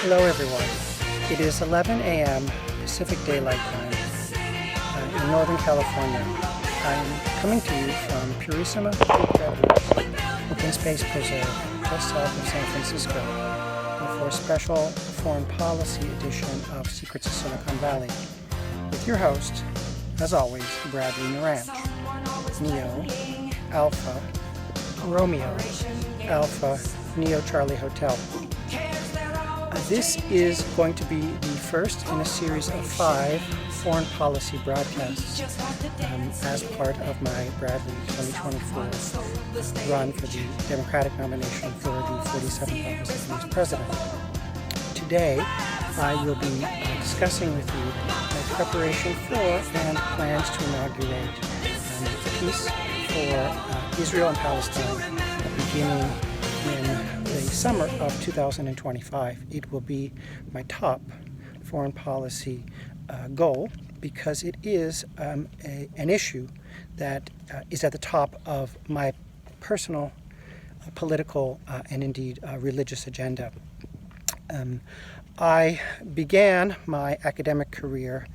Hello everyone. It is 11 a.m. Pacific Daylight Time in Northern California. I'm coming to you from Purissima Creek Redwoods Open Space Preserve just south of San Francisco for a special foreign policy edition of Secrets of Silicon Valley with your host, as always, Bradley Naranch. Neo, Alpha, Romeo, Alpha, Neo Charlie Hotel. This is going to be the first in a series of 5 foreign policy broadcasts as part of my Bradley 2024 run for the Democratic nomination for the 47th office of US President. Today, I will be discussing with you my preparation for and plans to inaugurate peace for Israel and Palestine beginning in the summer of 2025. It will be my top foreign policy goal because it is an issue that is at the top of my personal political and indeed religious agenda. I began my academic career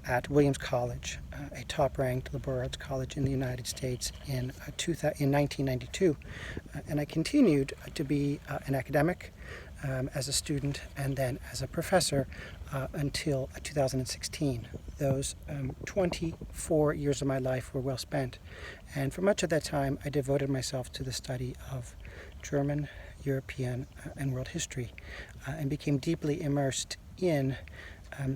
at Williams College, a top-ranked liberal arts college in the United States in 1992. And I continued to be an academic as a student and then as a professor until 2016. Those 24 years of my life were well spent. And for much of that time, I devoted myself to the study of German, European, and world history and became deeply immersed in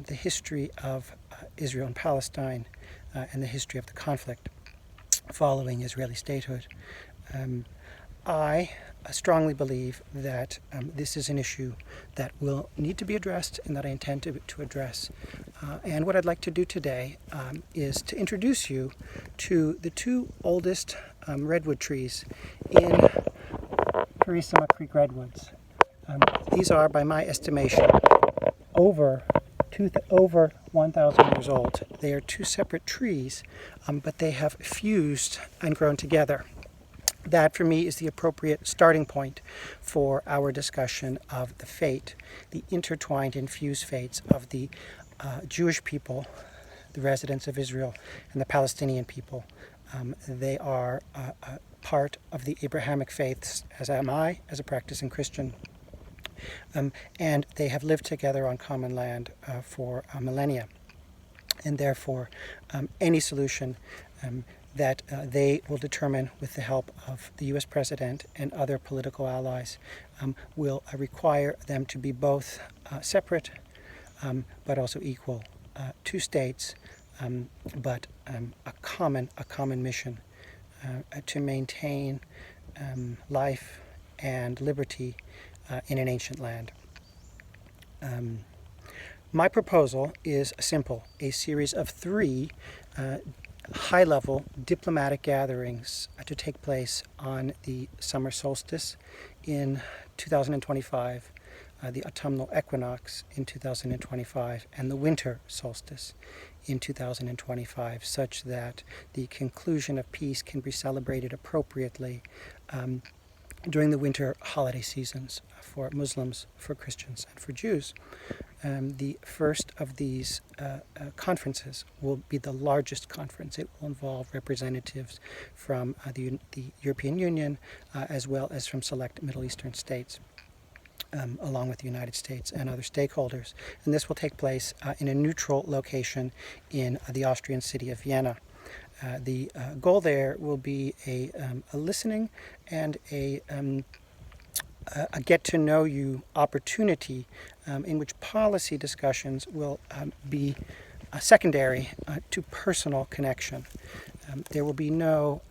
the history of Israel and Palestine and the history of the conflict following Israeli statehood. I strongly believe that this is an issue that will need to be addressed and that I intend to address. And what I'd like to do today is to introduce you to the 2 oldest redwood trees in Purissima Creek Redwoods. These are, by my estimation, over 1,000 years old. They are 2 separate trees, but they have fused and grown together. That, for me, is the appropriate starting point for our discussion of the fate, the intertwined and fused fates of the Jewish people, the residents of Israel, and the Palestinian people. They are part of the Abrahamic faiths, as am I, as a practicing Christian. And they have lived together on common land for millennia. And therefore, any solution that they will determine with the help of the U.S. President and other political allies will require them to be both separate but also equal. 2 states, but a common mission to maintain life and liberty in an ancient land. My proposal is simple: a series of 3 high-level diplomatic gatherings to take place on the summer solstice in 2025, the autumnal equinox in 2025, and the winter solstice in 2025, such that the conclusion of peace can be celebrated appropriately during the winter holiday seasons for Muslims, for Christians, and for Jews. The first of these conferences will be the largest conference. It will involve representatives from the European Union as well as from select Middle Eastern states, along with the United States and other stakeholders. And this will take place in a neutral location in the Austrian city of Vienna. The goal there will be a listening and a get-to-know-you opportunity in which policy discussions will be secondary to personal connection. There will be no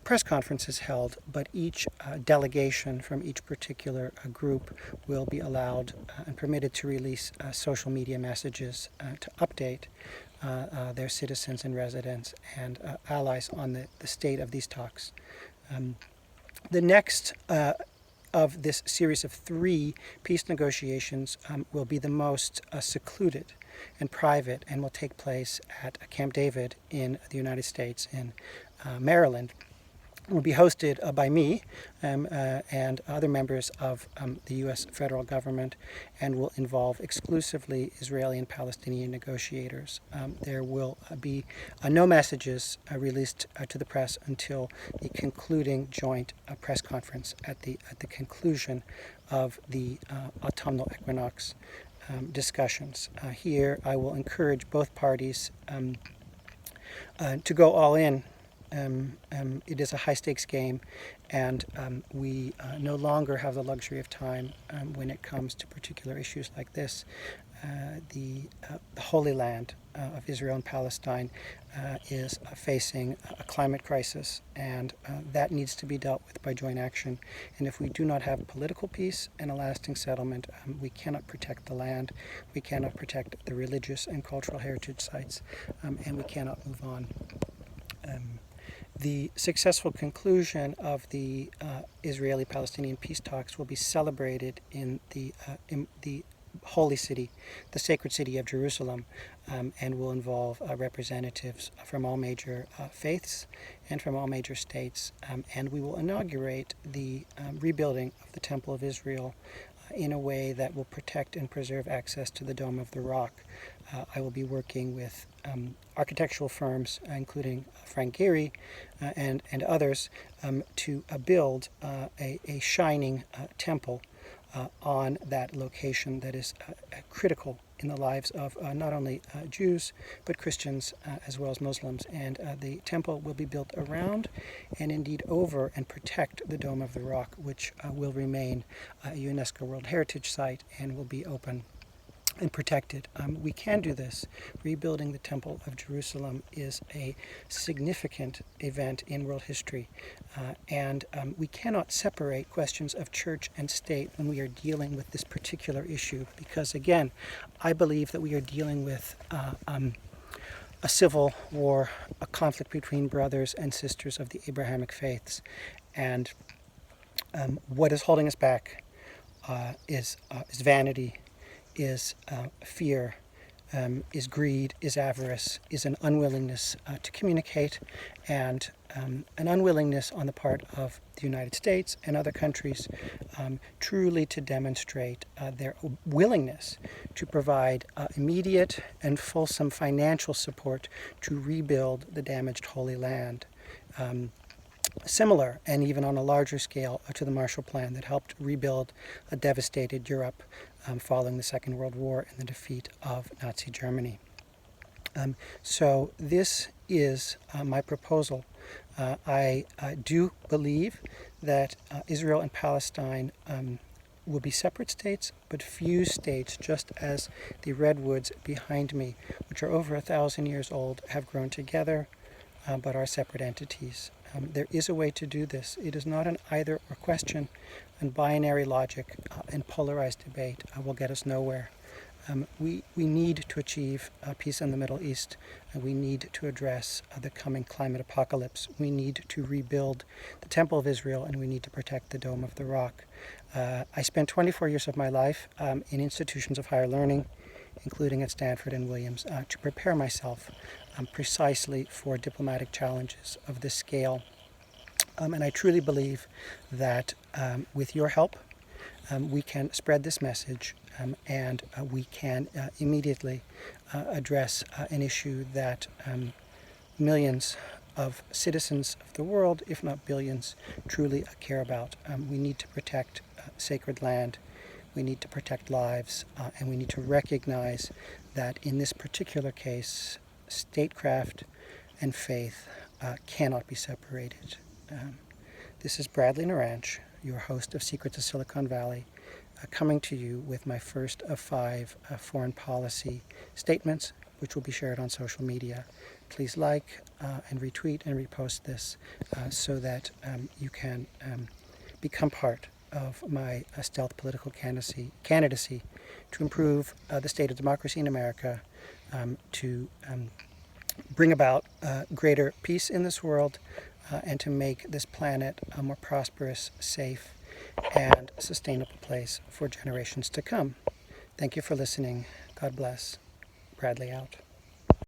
press conferences held, but each delegation from each particular group will be allowed and permitted to release social media messages to update their citizens and residents and allies on the state of these talks. The next of this series of 3 peace negotiations will be the most secluded and private and will take place at Camp David in the United States in Maryland. will be hosted by me and other members of the U.S. federal government, and will involve exclusively Israeli and Palestinian negotiators. There will be no messages released to the press until the concluding joint press conference at the conclusion of the autumnal equinox discussions. Here, I will encourage both parties to go all in. It is a high-stakes game, and we no longer have the luxury of time when it comes to particular issues like this. The Holy Land of Israel and Palestine is facing a climate crisis, and that needs to be dealt with by joint action. And if we do not have political peace and a lasting settlement, we cannot protect the land, we cannot protect the religious and cultural heritage sites, and we cannot move on. The successful conclusion of the Israeli-Palestinian peace talks will be celebrated in the holy city, the sacred city of Jerusalem, and will involve representatives from all major faiths and from all major states. And we will inaugurate the rebuilding of the Temple of Israel in a way that will protect and preserve access to the Dome of the Rock. I will be working with architectural firms, including Frank Gehry and others, to build a shining temple on that location that is critical in the lives of not only Jews but Christians as well as Muslims. And the temple will be built around and indeed over and protect the Dome of the Rock, which will remain a UNESCO World Heritage Site and will be open and protected. We can do this. Rebuilding the Temple of Jerusalem is a significant event in world history, and we cannot separate questions of church and state when we are dealing with this particular issue, because again, I believe that we are dealing with a civil war, a conflict between brothers and sisters of the Abrahamic faiths, and what is holding us back is vanity, is fear, is greed, is avarice, is an unwillingness to communicate, and an unwillingness on the part of the United States and other countries truly to demonstrate their willingness to provide immediate and fulsome financial support to rebuild the damaged Holy Land. Similar, and even on a larger scale, to the Marshall Plan that helped rebuild a devastated Europe following the Second World War and the defeat of Nazi Germany. So this is my proposal. I do believe that Israel and Palestine will be separate states, but fused states, just as the redwoods behind me, which are over 1,000 years old, have grown together, but are separate entities. There is a way to do this. It is not an either or question, and binary logic and polarized debate will get us nowhere. We need to achieve peace in the Middle East, and we need to address the coming climate apocalypse. We need to rebuild the Temple of Israel, and we need to protect the Dome of the Rock. I spent 24 years of my life in institutions of higher learning, including at Stanford and Williams, to prepare myself precisely for diplomatic challenges of this scale. And I truly believe that with your help, we can spread this message, and we can immediately address an issue that millions of citizens of the world, if not billions, truly care about. We need to protect sacred land. We need to protect lives, and we need to recognize that in this particular case, statecraft and faith cannot be separated. This is Bradley Naranch, your host of Secrets of Silicon Valley, coming to you with my first of 5 foreign policy statements, which will be shared on social media. Please like and retweet and repost this so that you can become part of my stealth political candidacy to improve the state of democracy in America, to bring about greater peace in this world, and to make this planet a more prosperous, safe, and sustainable place for generations to come. Thank you for listening. God bless. Bradley out.